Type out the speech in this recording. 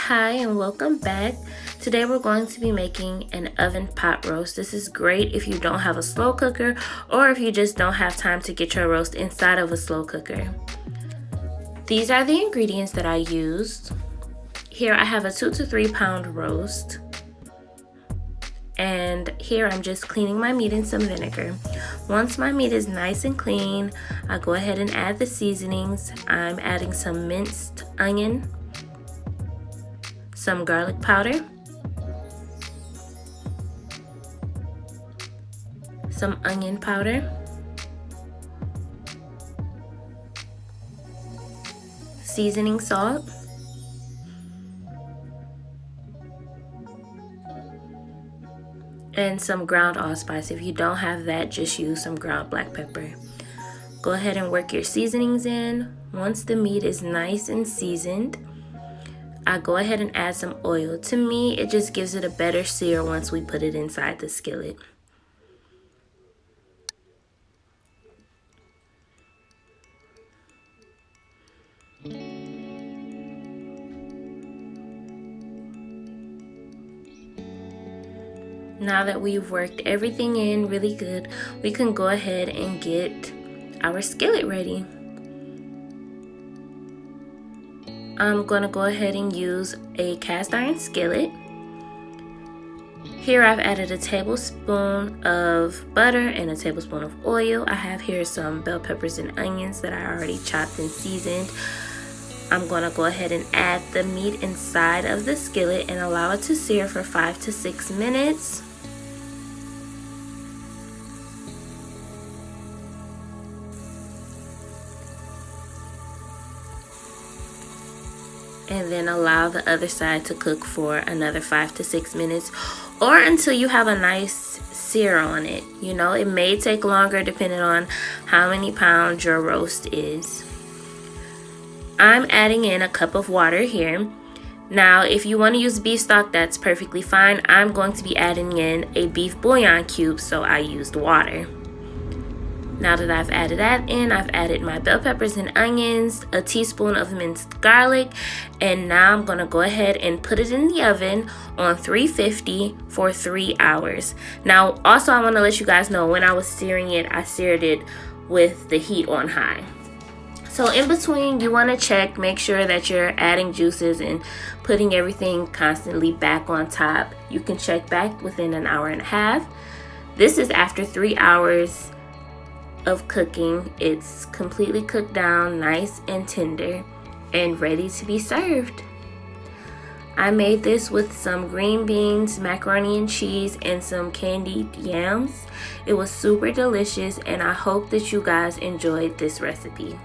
Hi and welcome back. Today we're going to be making an oven pot roast. This is great if you don't have a slow cooker or if you just don't have time to get your roast inside of a slow cooker. These are the ingredients that I used. Here I have a 2 to 3 pound roast. And here I'm just cleaning my meat in some vinegar. Once my meat is nice and clean, I go ahead and add the seasonings. I'm adding some minced onion, some garlic powder, some onion powder, seasoning salt, and some ground allspice. If you don't have that, just use some ground black pepper. Go ahead and work your seasonings in. Once the meat is nice and seasoned, I go ahead and add some oil. To me, it just gives it a better sear once we put it inside the skillet. Now that we've worked everything in really good, we can go ahead and get our skillet ready. I'm gonna go ahead and use a cast iron skillet. Here I've added a tablespoon of butter and a tablespoon of oil. I have here some bell peppers and onions that I already chopped and seasoned. I'm gonna go ahead and add the meat inside of the skillet and allow it to sear for 5 to 6 minutes. And then allow the other side to cook for another 5 to 6 minutes or until you have a nice sear on it. You know, it may take longer depending on how many pounds your roast is. I'm adding in a cup of water here. Now, if you want to use beef stock, that's perfectly fine. I'm going to be adding in a beef bouillon cube, so I used water. Now that I've added that in, I've added my bell peppers and onions, a teaspoon of minced garlic, and now I'm gonna go ahead and put it in the oven on 350 for 3 hours. Now, also I wanna let you guys know when I was searing it, I seared it with the heat on high. So in between, you wanna check, make sure that you're adding juices and putting everything constantly back on top. You can check back within an hour and a half. This is after 3 hours of cooking. It's completely cooked down, nice and tender, and ready to be served. I made this with some green beans, macaroni and cheese, and some candied yams. It was super delicious, and I hope that you guys enjoyed this recipe.